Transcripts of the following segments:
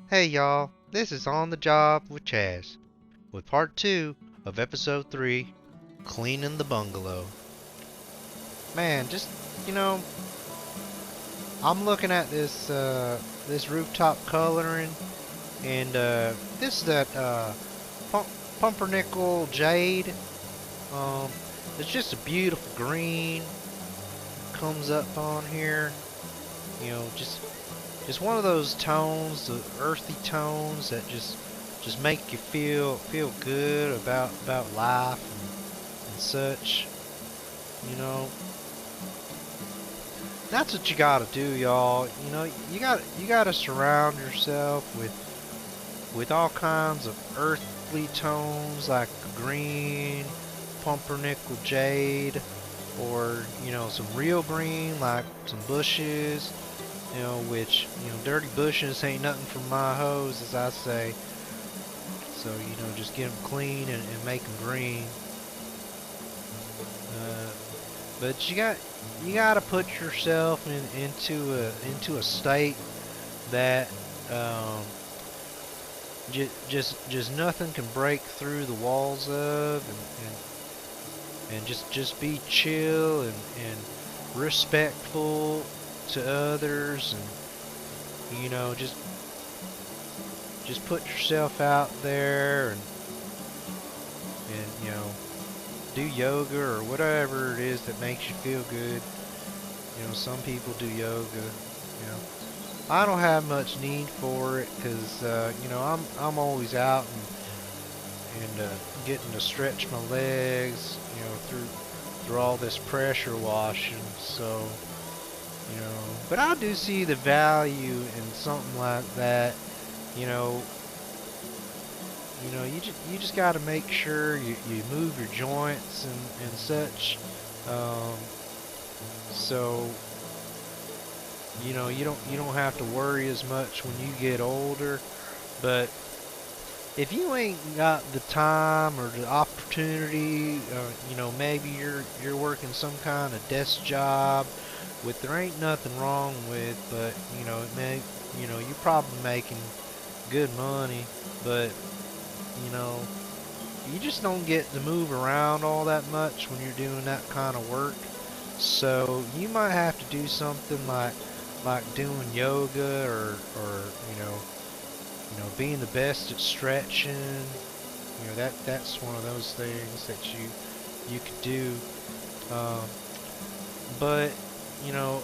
Hey y'all, this is On the Job with Chazz, with part 2 of episode 3, Cleaning the Bungalow. Man, you know, I'm looking at this rooftop coloring, and this is that pumpernickel jade. Um, it's just a beautiful green, comes up on here, just one of those tones, the earthy tones that just make you feel good about life and such. You know, that's what you gotta do, y'all. You gotta surround yourself with all kinds of earthly tones like green, pumpernickel jade, or some real green like some bushes. Which, dirty bushes ain't nothing for my hose, as I say. So, just get them clean and make them green. Uh, but you gotta put yourself into a state that just nothing can break through the walls of, and just be chill and respectful to others, and just put yourself out there, and do yoga or whatever it is that makes you feel good. Some people do yoga. I don't have much need for it because I'm always out and getting to stretch my legs, through all this pressure washing. So, but I do see the value in something like that. You know, you just got to make sure you move your joints and such. Um, so you don't have to worry as much when you get older. But if you ain't got the time or the opportunity, maybe you're working some kind of desk job, with there ain't nothing wrong with, but it may, you're probably making good money, but you know, you just don't get to move around all that much when you're doing that kind of work. So you might have to do something like doing yoga, or being the best at stretching. That's one of those things that you could do. Um, but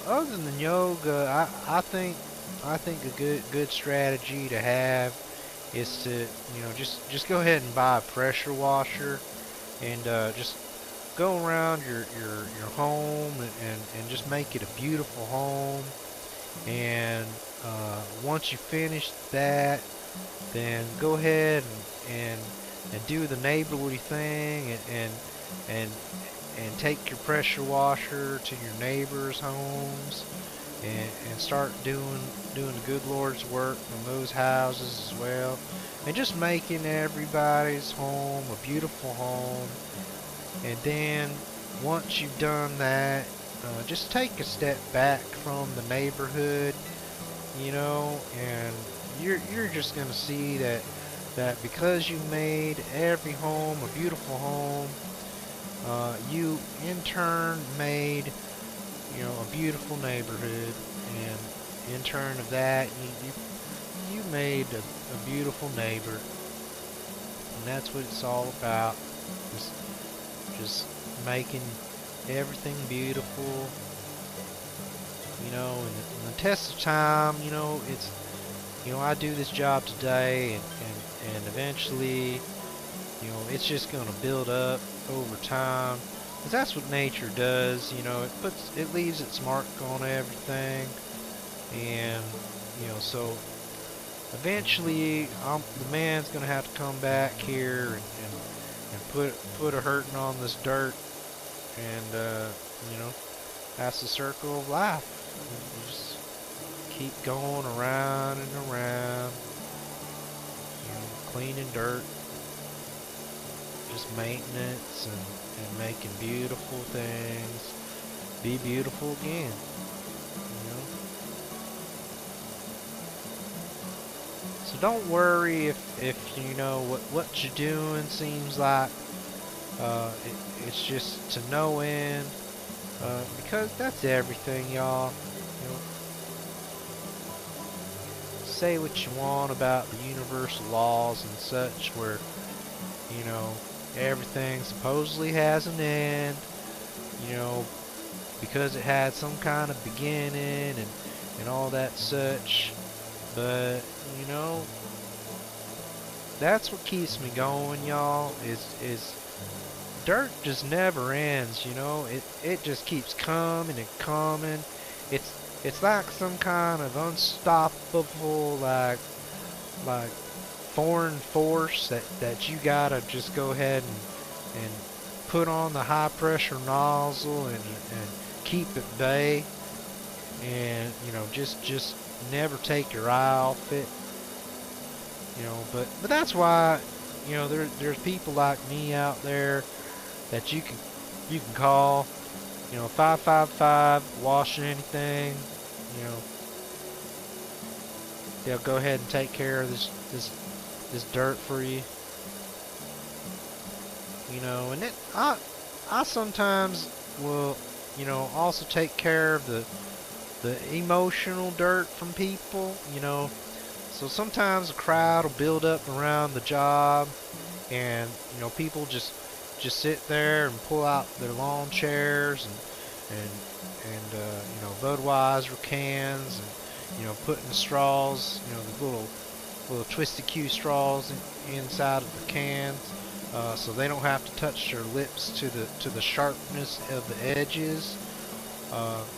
other than yoga, I think a good strategy to have is to just go ahead and buy a pressure washer, and just go around your home, and just make it a beautiful home. And once you finish that, then go ahead and do the neighborly thing, and and take your pressure washer to your neighbors' homes, and start doing the good Lord's work in those houses as well, and just making everybody's home a beautiful home. And then once you've done that, just take a step back from the neighborhood, and you're just gonna see that because you made every home a beautiful home, you in turn made a beautiful neighborhood, and in turn of that, you made a beautiful neighbor, and that's what it's all about. Just just making everything beautiful, and the test of time, it's I do this job today, and eventually, it's just going to build up over time. 'Cause that's what nature does. It leaves its mark on everything, and so eventually, the man's gonna have to come back here, and put a hurting on this dirt, and that's the circle of life. You just keep going around and around, cleaning dirt, just maintenance, and making beautiful things be beautiful again. So don't worry if you know what you're doing seems like it's just to no end, because that's everything, y'all. You know, say what you want about the universal laws and such, where you know everything supposedly has an end. You know, because it had some kind of beginning and all that such. But you know, that's what keeps me going, y'all. Is dirt just never ends. You know, it just keeps coming and coming. It's like some kind of unstoppable like foreign force that you gotta just go ahead and put on the high pressure nozzle and keep at bay, and you know just never take your eye off it. You know, but that's why, you know, there's people like me out there that you can call, you know, 555 washing anything. You know, they'll go ahead and take care of this dirt for you. You know, and I sometimes will, you know, also take care of the emotional dirt from people. You know, so sometimes a crowd will build up around the job, and you know people just sit there and pull out their lawn chairs and you know Budweiser cans, and you know putting the straws, you know, the little twisted Q straws inside of the cans, so they don't have to touch their lips to the sharpness of the edges.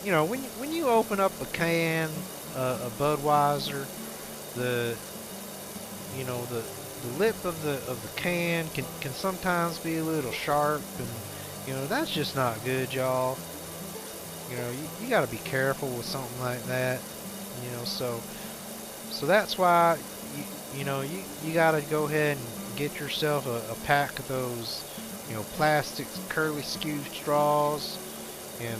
You know, when you open up a can of Budweiser, the you know the lip of the can can sometimes be a little sharp, and you know that's just not good, y'all. You know, you got to be careful with something like that. You know, so that's why you know you got to go ahead and get yourself a pack of those, you know, plastic curly skew straws, and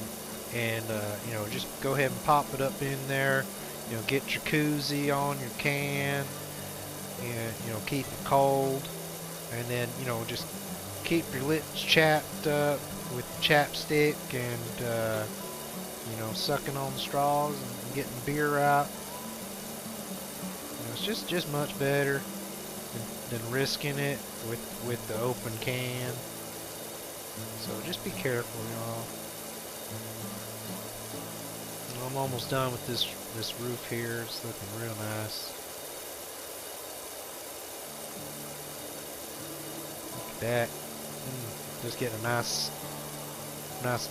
you know just go ahead and pop it up in there. You know, get your koozie on your can, and you know keep it cold, and then you know just keep your lips chapped up with chapstick, and you know sucking on the straws and getting the beer out. You know, it's just much better than risking it with the open can. So just be careful, y'all. I'm almost done with this roof here. It's looking real nice. Look at that. Just getting a nice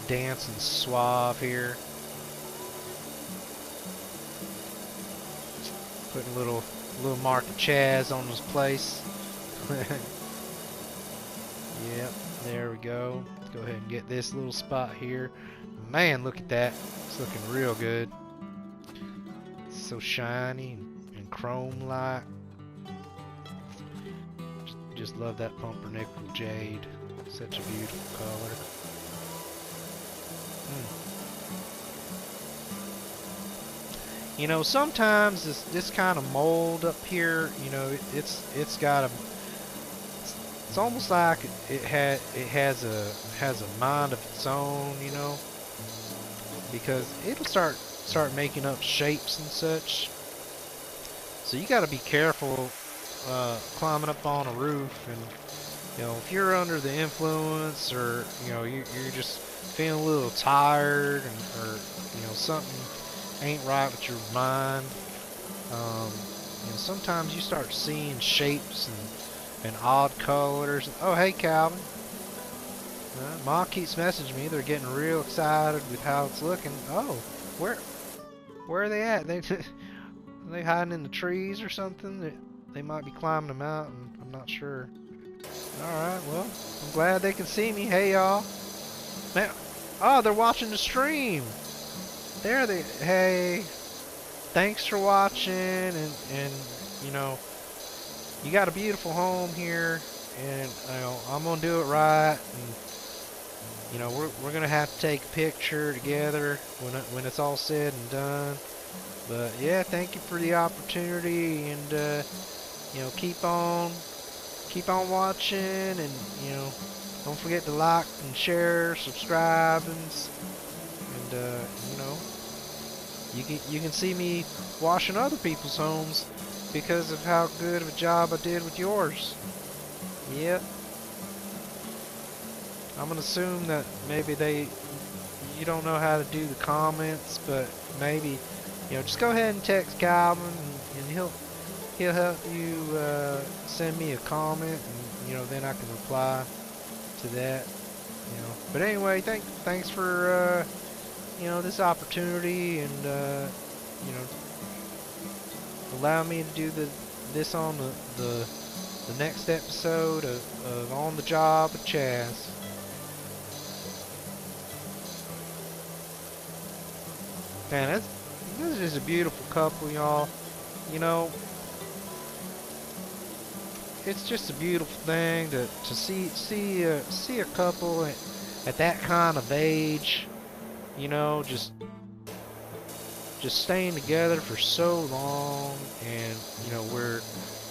dancing suave here. Putting a little mark of Chazz on this place. Yep, there we go. Let's go ahead and get this little spot here. Man, look at that. It's looking real good. It's so shiny and chrome-like. Just love that pumpernickel jade. Such a beautiful color. You know, sometimes this kind of mold up here, you know, it's got a, it's almost like it has a mind of its own, you know, because it'll start making up shapes and such. So you got to be careful climbing up on a roof, and you know if you're under the influence, or you know you're just feeling a little tired, or you know something ain't right with your mind. You know, sometimes you start seeing shapes and odd colors. Oh, hey, Calvin. Ma keeps messaging me. They're getting real excited with how it's looking. Oh, where are they at? Are they hiding in the trees or something? They might be climbing a mountain. I'm not sure. All right. Well, I'm glad they can see me. Hey, y'all. Man, oh, they're watching the stream. There they. Hey, thanks for watching, and you know, you got a beautiful home here, and you know, I'm gonna do it right, and you know, we're gonna have to take a picture together when it's all said and done. But yeah, thank you for the opportunity, and you know, keep on watching, and you know, don't forget to like and share, subscribe, and you know, you can see me washing other people's homes because of how good of a job I did with yours. Yep. I'm gonna assume that maybe you don't know how to do the comments, but maybe, you know, just go ahead and text Calvin, and he'll help you send me a comment, and you know, then I can reply to that. You know, but anyway, thanks for you know, this opportunity, and you know, allow me to do this on the next episode of On the Job with Chazz. Man, this is just a beautiful couple, y'all. You know, it's just a beautiful thing to see a couple at that kind of age. You know, just staying together for so long, and you know, we're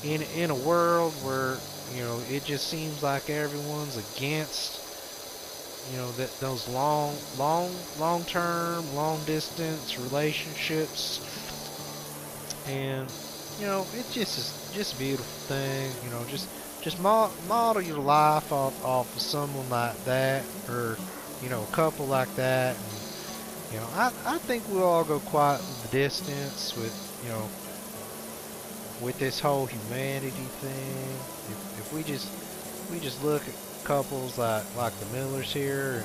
in a world where, you know, it just seems like everyone's against, you know, that those long term, long distance relationships, and you know, it just is just a beautiful thing. You know, just model your life off of someone like that, or you know, a couple like that. And, you know, I think we'll all go quite the distance with, you know, with this whole humanity thing. If we just look at couples like the Millers here,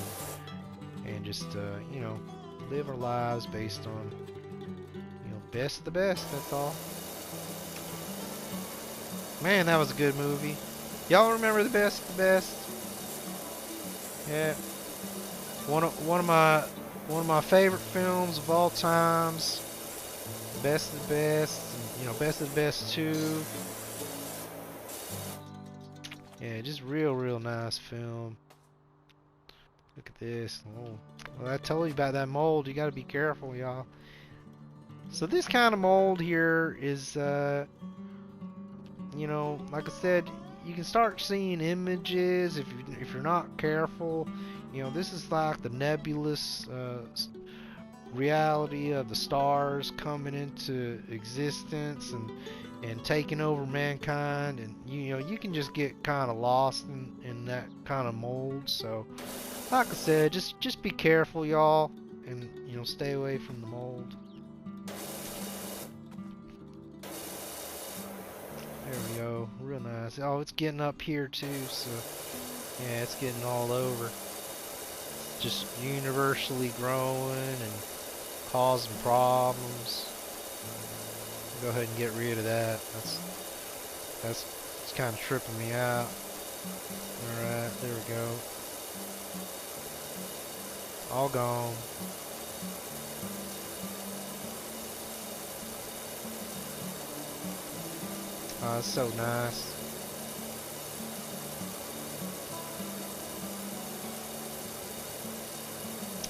and just you know, live our lives based on, you know, best of the best. That's all. Man, that was a good movie. Y'all remember the best of the best? Yeah. One of my favorite films of all times. Best of the best. And, you know, best of the best 2. Yeah, just real nice film. Look at this. Oh, well, I told you about that mold. You got to be careful, y'all. So this kind of mold here is, you know, like I said, you can start seeing images if you're not careful. You know, this is like the nebulous reality of the stars coming into existence and taking over mankind, and you know, you can just get kind of lost in that kind of mold. So, like I said, just be careful, y'all, and you know, stay away from the mold. There we go, real nice. Oh, it's getting up here too, so yeah, it's getting all over. Just universally growing and causing problems. Go ahead and get rid of that. It's kind of tripping me out. Alright, there we go. All gone. Oh, it's so nice.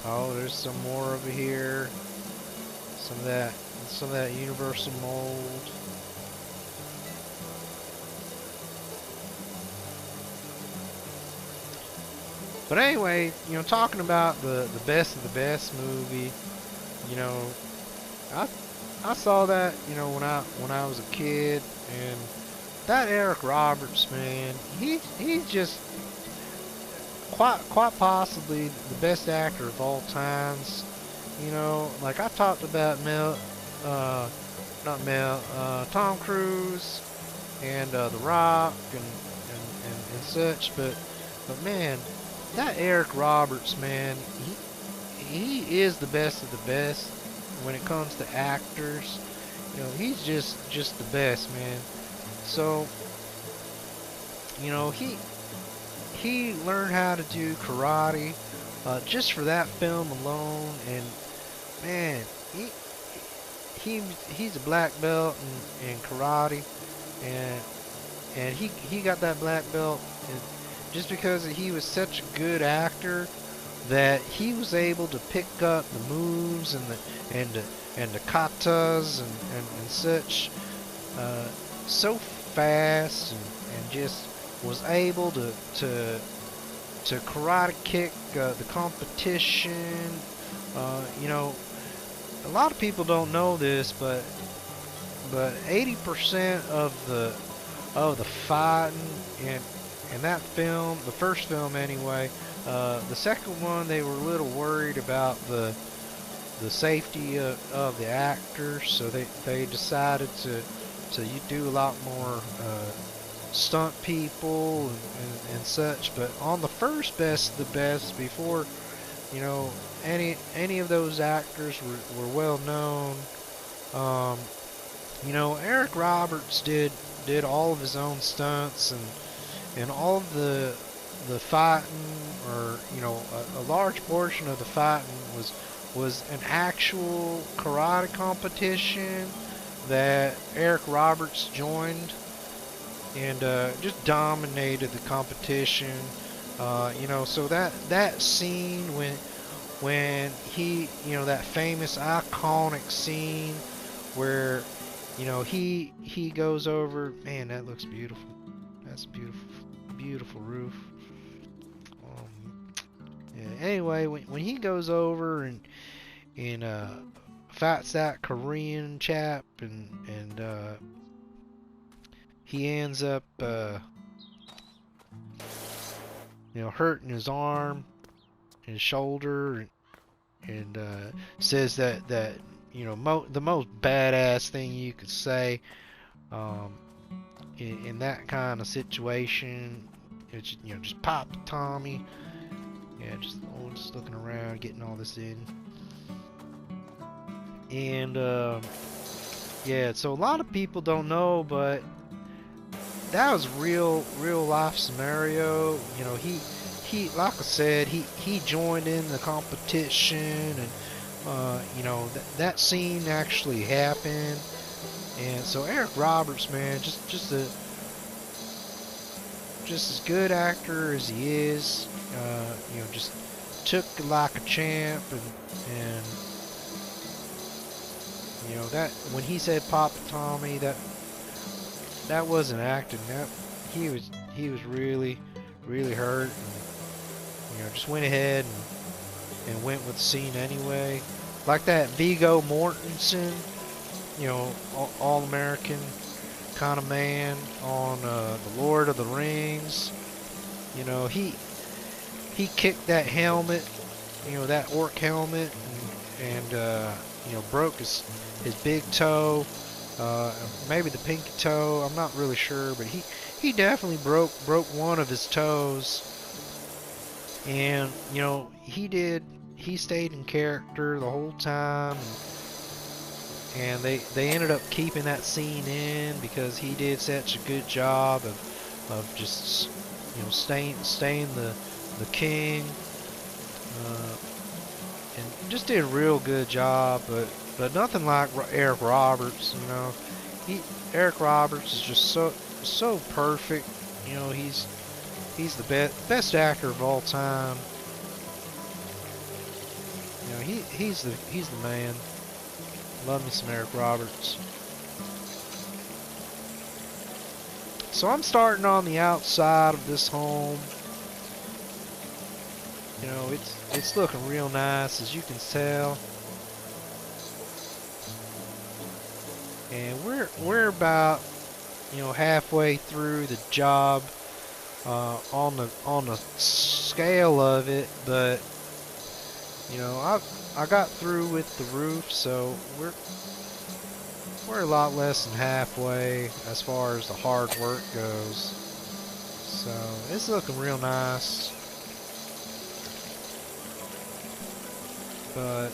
Oh, there's some more over here. Some of that universal mold. But anyway, you know, talking about the best of the best movie, you know, I saw that, you know, when I was a kid, and that Eric Roberts, man, he's just quite possibly the best actor of all times. You know, like I talked about Tom Cruise and The Rock and such, but man, that Eric Roberts, man, he is the best of the best when it comes to actors. You know, he's just the best, man. So, you know, he learned how to do karate just for that film alone, and man, he's a black belt in karate, and he got that black belt just because he was such a good actor. that he was able to pick up the moves and the katas and such so fast and just was able to karate kick the competition. You know, a lot of people don't know this, but 80% of the fighting in that film, the first film anyway, the second one they were a little worried about the safety of the actors, so they decided to you do a lot more stunt people and such. But on the first Best of the Best, before you know any of those actors were well known, you know, Eric Roberts did all of his own stunts and all of the fighting, or you know, a large portion of the fighting was an actual karate competition that Eric Roberts joined and just dominated the competition. You know, so that scene when he, you know, that famous iconic scene where, you know, he goes over, man, that looks beautiful. That's a beautiful roof. Yeah, anyway, when he goes over and fights that Korean chap and he ends up you know, hurting his arm, his shoulder, and says that you know, the most badass thing you could say um, in that kind of situation, it's, you know, just pop Tommy. Yeah, just looking around, getting all this in, and yeah. So a lot of people don't know, but that was real life scenario. You know, he like I said, he joined in the competition, and you know, that scene actually happened. And so Eric Roberts, man, just as good actor as he is, you know, just took it like a champ, and you know, that when he said Papa Tommy, that wasn't acting. That he was really hurt, and you know, just went ahead and went with the scene anyway. Like that Viggo Mortensen, you know, all American kind of man on the Lord of the Rings. You know, he kicked that helmet, you know, that orc helmet, and you know, broke his big toe, maybe the pinky toe. I'm not really sure, but he definitely broke one of his toes. And you know, he stayed in character the whole time, and they ended up keeping that scene in because he did such a good job of just, you know, staying the king, and just did a real good job. But nothing like Eric Roberts. You know, Eric Roberts is just so perfect. You know, he's the best actor of all time. You know, he's the man. Love me some Eric Roberts. So I'm starting on the outside of this home. You know, it's looking real nice, as you can tell. And we're about, you know, halfway through the job on the scale of it, but you know, I got through with the roof, so we're a lot less than halfway as far as the hard work goes. So it's looking real nice. But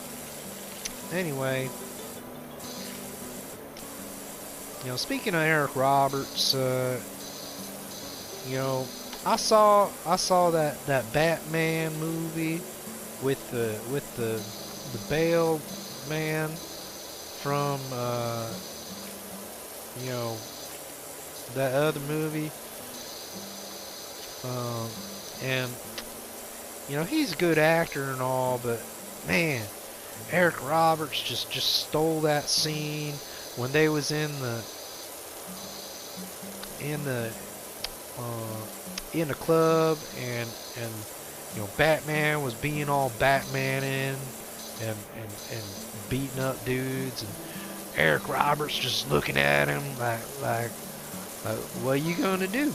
anyway, you know, speaking of Eric Roberts, you know, I saw that Batman movie with the Bale man from you know, that other movie, and You know, he's a good actor and all, but man, Eric Roberts just stole that scene when they was in the uh, in the club, and you know, Batman was being all Batmaning and beating up dudes, and Eric Roberts just looking at him like, what are you gonna do?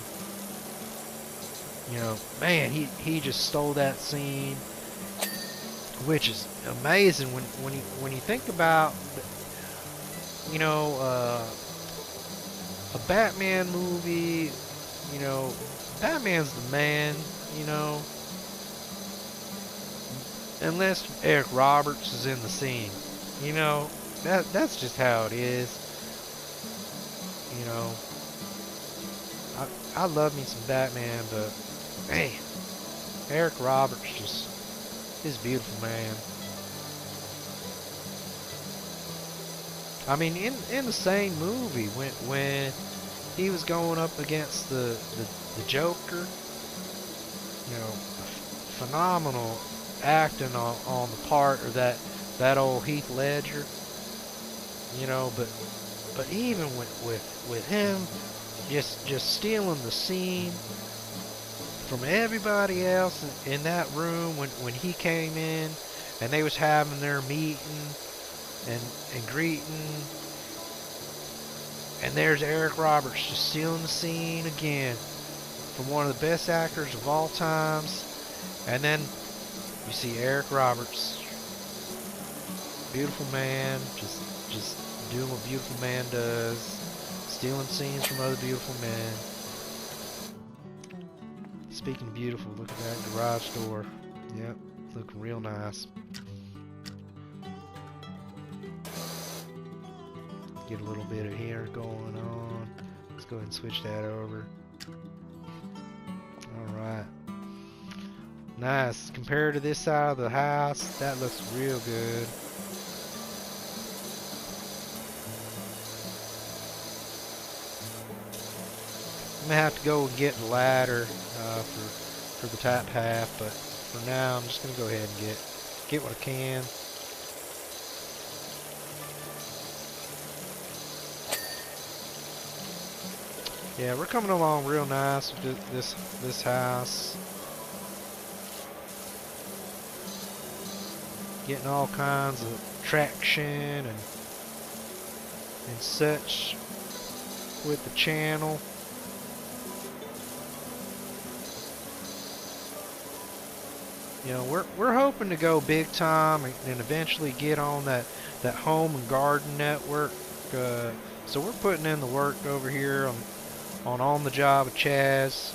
You know, man, he just stole that scene, which is amazing when you think about, you know, a Batman movie. You know, Batman's the man. You know, unless Eric Roberts is in the scene. You know, that's just how it is. You know, I love me some Batman, but man, Eric Roberts just is a beautiful man. I mean, in the same movie, when he was going up against the Joker, you know, phenomenal acting on the part of that old Heath Ledger, you know, but even with him just stealing the scene from everybody else in that room when he came in and they was having their meeting and greeting, and there's Eric Roberts just stealing the scene again from one of the best actors of all times. And then you see Eric Roberts, beautiful man, just doing what beautiful man does, stealing scenes from other beautiful men. Speaking of beautiful, look at that garage door. Yep, looking real nice. Get a little bit of hair going on. Let's go ahead and switch that over. Alright. Nice. Compared to this side of the house, that looks real good. I'm gonna have to go and get the ladder for the top half, but for now I'm just gonna go ahead and get what I can. Yeah, we're coming along real nice with this house. Getting all kinds of traction and such with the channel. You know, we're hoping to go big time and eventually get on that home and garden network. So we're putting in the work over here on the job with Chazz.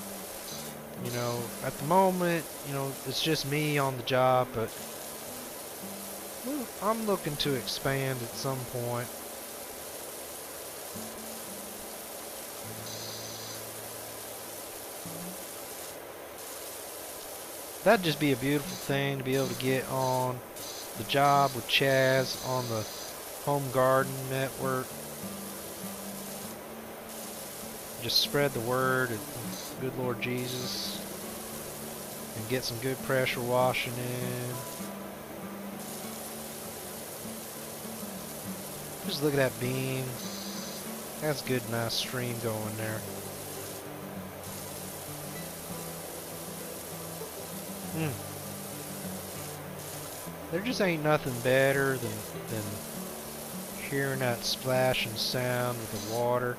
You know, at the moment, you know, it's just me on the job, but I'm looking to expand at some point. That'd just be a beautiful thing to be able to get on the job with Chazz on the home garden network. Just spread the word of good Lord Jesus and get some good pressure washing in. Just look at that beam. That's a good, nice stream going there. There just ain't nothing better than hearing that splashing sound of the water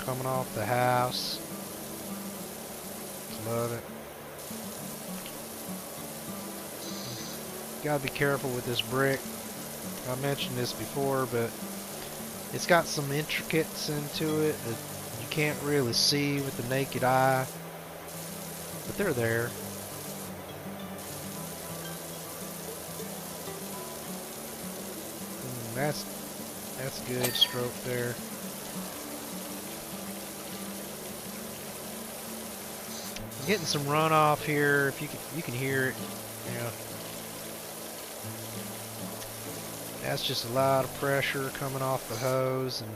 coming off the house. Love it. Gotta be careful with this brick. I mentioned this before, but it's got some intricacies into it that you can't really see with the naked eye, but they're there. That's a good stroke there. Getting some runoff here. If you can hear it, you know. That's just a lot of pressure coming off the hose and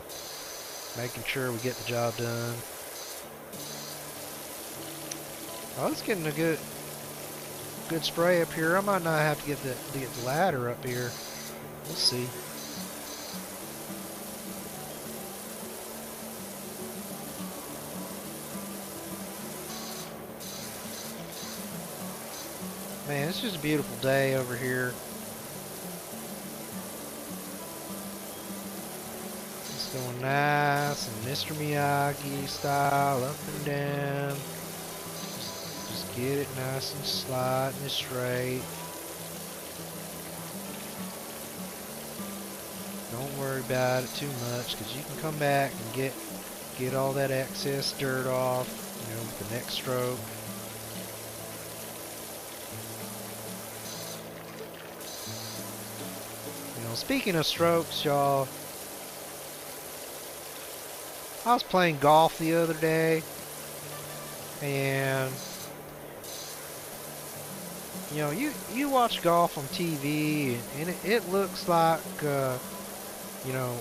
making sure we get the job done. Oh, it's getting a good spray up here. I might not have to get the ladder up here. We'll see. Man, it's just a beautiful day over here. It's going nice and Mr. Miyagi style, up and down. Just get it nice and slight and straight. Don't worry about it too much, because you can come back and get all that excess dirt off, you know, with the next stroke. You know, speaking of strokes, y'all, I was playing golf the other day, and you know, you watch golf on TV, and it looks like you know,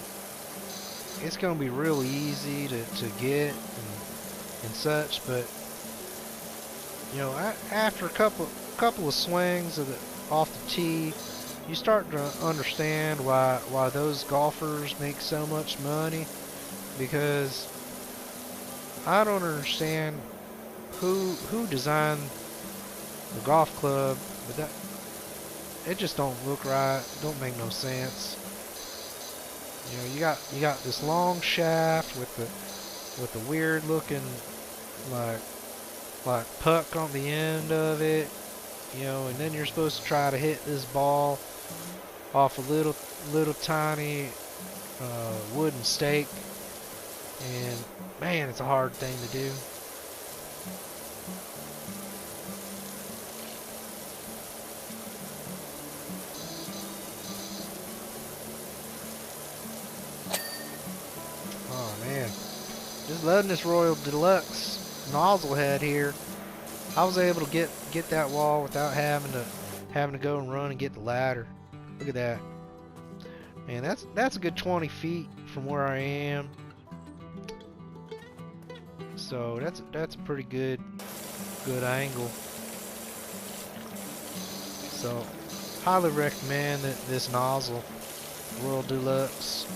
it's gonna be real easy to get and such, but you know, after a couple of swings off the tee, you start to understand why those golfers make so much money, because I don't understand who designed the golf club, but that it just don't look right, don't make no sense. You know, you got this long shaft with the weird looking like puck on the end of it, you know, and then you're supposed to try to hit this ball off a little tiny wooden stake, and man, it's a hard thing to do. Oh man, just loving this Royal Deluxe nozzle head here. I was able to get that wall without having to go and run and get the ladder. Look at that. Man, that's a good 20 feet from where I am. So that's a pretty good angle. So highly recommend this nozzle, Royal Deluxe.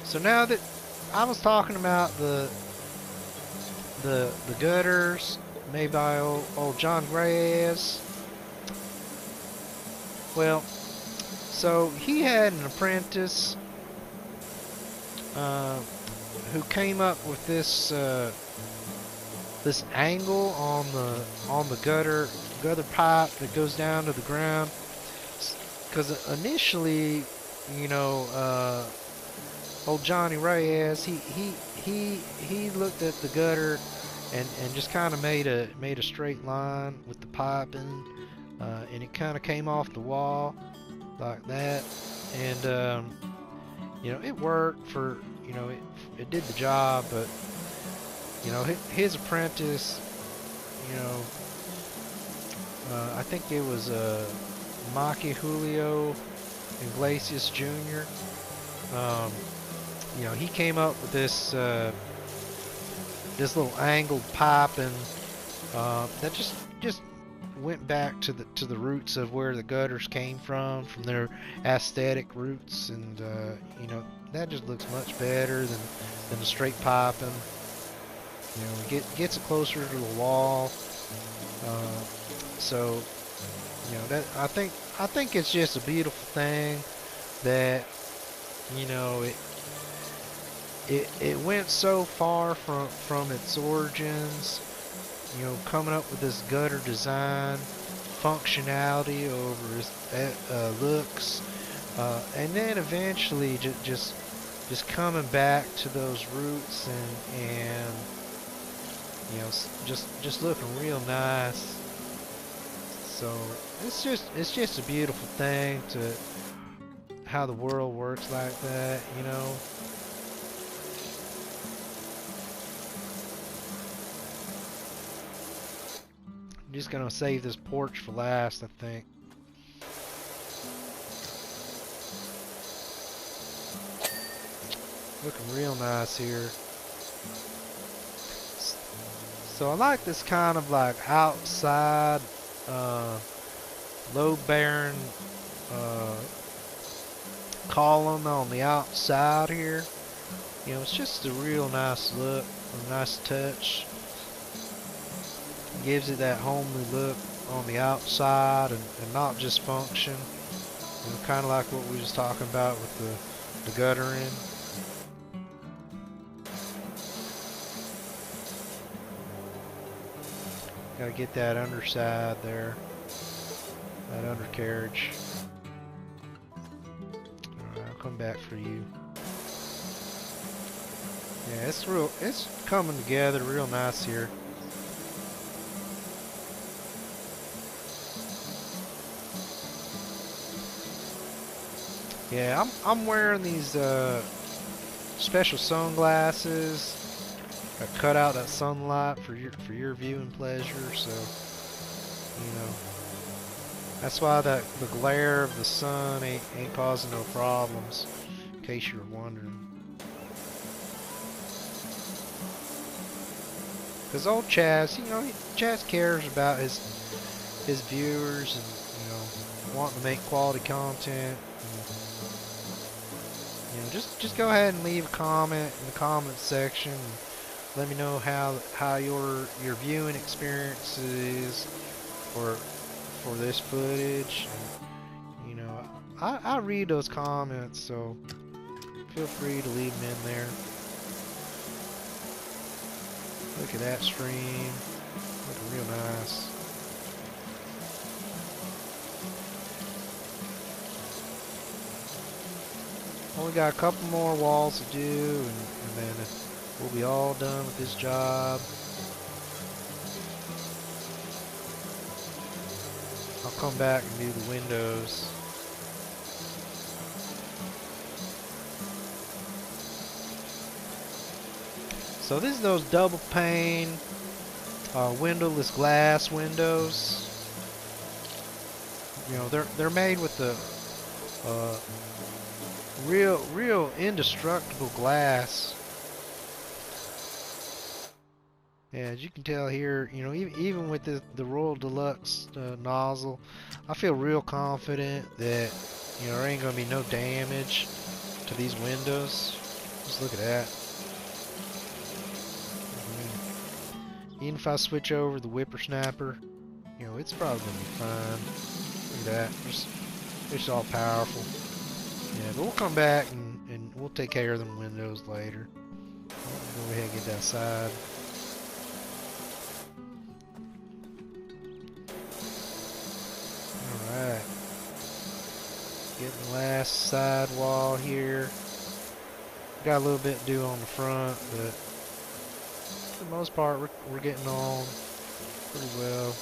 So now that I was talking about the gutters made by old John Gray's, well, so he had an apprentice who came up with this this angle on the gutter pipe that goes down to the ground, because initially, you know, old Johnny Reyes, he looked at the gutter and just kind of made a straight line with the piping, and it kind of came off the wall like that, and you know, it worked for, you know, it did the job, but you know, his apprentice, you know, I think it was Maki Julio Iglesias Jr. You know, he came up with this this little angled pipe, and that just went back to the roots of where the gutters came from their aesthetic roots, and you know, that just looks much better than the straight piping. You know, gets it closer to the wall. So you know, that I think it's just a beautiful thing that, you know, it went so far from its origins, you know, coming up with this gutter design, functionality over its looks, and then eventually just coming back to those roots, and you know, just looking real nice. So it's just a beautiful thing to how the world works like that, you know. I'm just gonna save this porch for last, I think. Looking real nice here. So I like this kind of like outside, load-bearing column on the outside here. You know, it's just a real nice look, a nice touch. Gives it that homely look on the outside and not just function. You know, kind of like what we was talking about with the guttering. Gotta get that underside there, that undercarriage. Alright, I'll come back for you. Yeah, it's coming together real nice here. Yeah, I'm wearing these special sunglasses. I cut out that sunlight for your viewing pleasure, so you know that's why the glare of the sun ain't causing no problems, in case you were wondering. Cause old Chazz, you know, Chazz cares about his viewers and, you know, wanting to make quality content. And, you know, just go ahead and leave a comment in the comment section. And let me know how your viewing experience is for this footage. And, you know, I read those comments, so feel free to leave them in there. Look at that stream, looking real nice. Only got a couple more walls to do, and then we'll be all done with this job. I'll come back and do the windows. So this is those double pane windowless glass windows. You know, they're made with the real indestructible glass. Yeah, as you can tell here, you know, even with the Royal Deluxe nozzle, I feel real confident that, you know, there ain't gonna be no damage to these windows. Just look at that. Even if I switch over the whippersnapper, you know, it's probably gonna be fine. Look at that, it's all powerful. Yeah, but we'll come back and we'll take care of them windows later. Go ahead and get that side. Alright. Getting the last side wall here. Got a little bit to do on the front, but for the most part, we're getting on pretty well.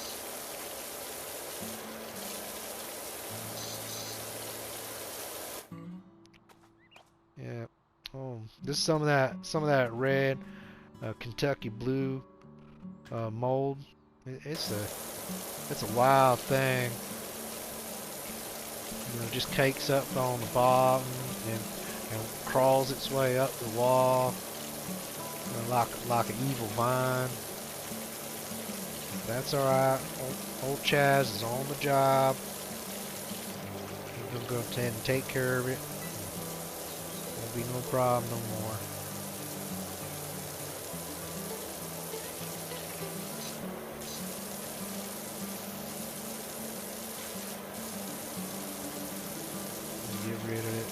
Yeah. Oh, this is some of that red Kentucky blue mold. It's a wild thing. You know, just cakes up on the bottom and crawls its way up the wall. Like an evil vine. That's alright. Old Chazz is on the job. He's gonna go ahead and take care of it. Won't be no problem no more. Get rid of it.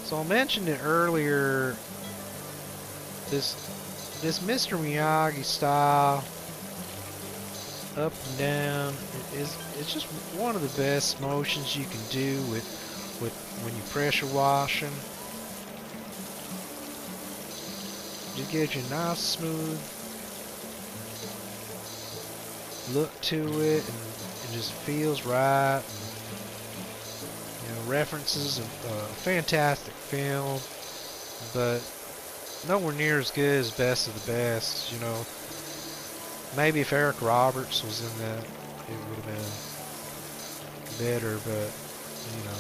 So I mentioned it earlier, this Mr. Miyagi style, up and down, it's just one of the best motions you can do with when you pressure washing. Just gives you a nice smooth look to it, and it just feels right. References a fantastic film, but nowhere near as good as Best of the Best. You know, Maybe if Eric Roberts was in that, it would have been better, but, you know.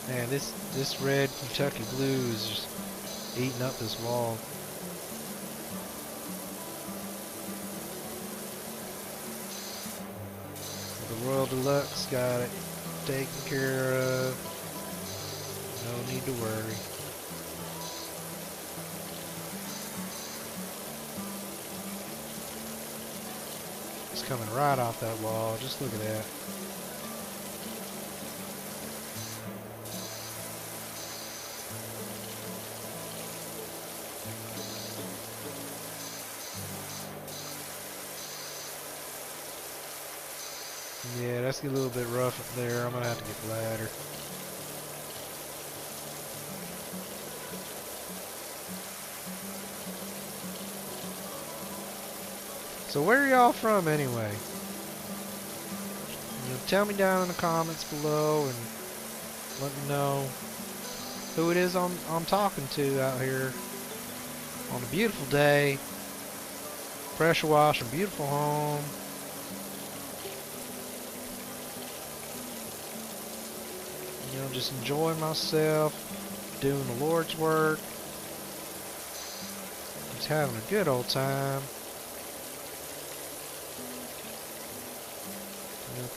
Man, this red Kentucky blue is just eating up this wall. The Royal Deluxe got it taken care of. No need to worry. It's coming right off that wall. Just look at that. Yeah, that's a little bit rough up there. I'm gonna have to get the ladder. So where are y'all from anyway? You know, tell me down in the comments below and let me know who it is I'm talking to out here on a beautiful day. Pressure washing, beautiful home. You know, just enjoying myself, doing the Lord's work, just having a good old time. You know,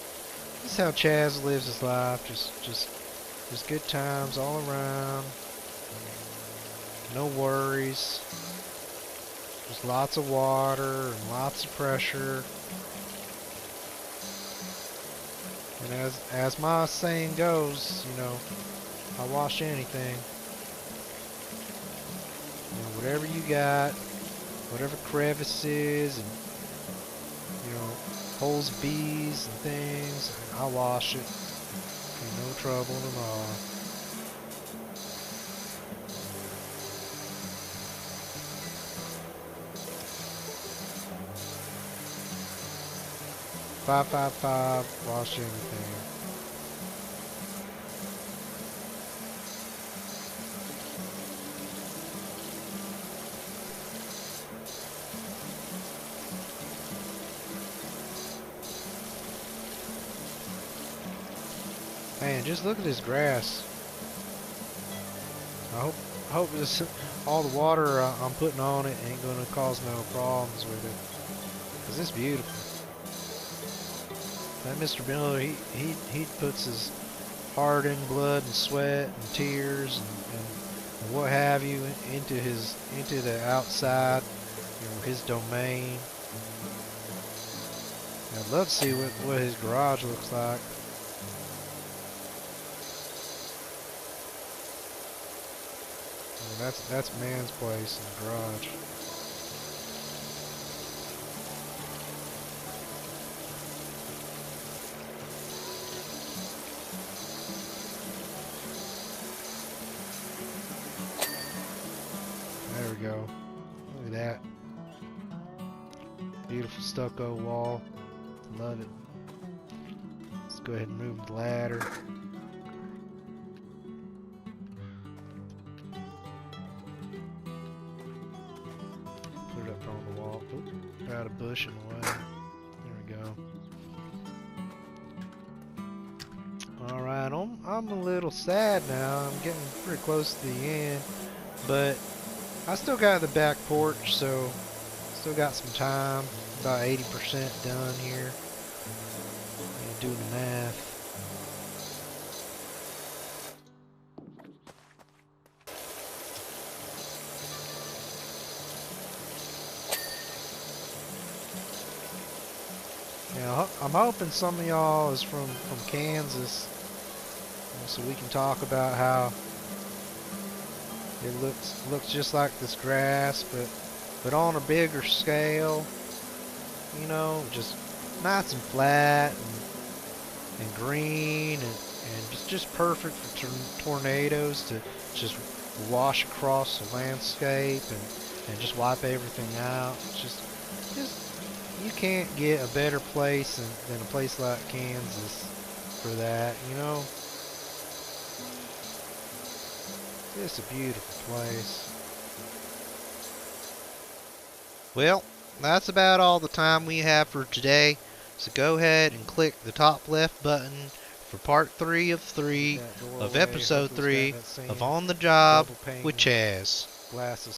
this is how Chazz lives his life. Just good times all around. No worries. Just lots of water and lots of pressure. And as my saying goes, you know, I wash anything. You know, whatever you got, whatever crevices and, you know, holes, bees and things, I wash it. Ain't no trouble at all. "555, wash anything." Man, just look at this grass. I hope this all the water I'm putting on it ain't gonna cause no problems with it, 'cause it's beautiful. That Mr. Miller, he puts his heart and blood and sweat and tears and what have you into the outside, you know, his domain. I'd love to see what his garage looks like. And that's man's place in the garage. There we go. Look at that. Beautiful stucco wall. Love it. Let's go ahead and move the ladder. Put it up on the wall. Oop, got a bush in the way. There we go. Alright, I'm a little sad now. I'm getting pretty close to the end. But I still got the back porch, so still got some time. About 80% done here. Doing the math. Now, I'm hoping some of y'all is from Kansas, so we can talk about how it looks just like this grass, but on a bigger scale. You know, just nice and flat and green and just perfect for tornadoes to just wash across the landscape and just wipe everything out. It's just you can't get a better place than a place like Kansas for that, you know. It's a beautiful place. Well, that's about all the time we have for today. So go ahead and click the top left button for part 3 of 3 That of doorway, episode hopefully it's got 3 that of same On the Job double pane with Chaz. glasses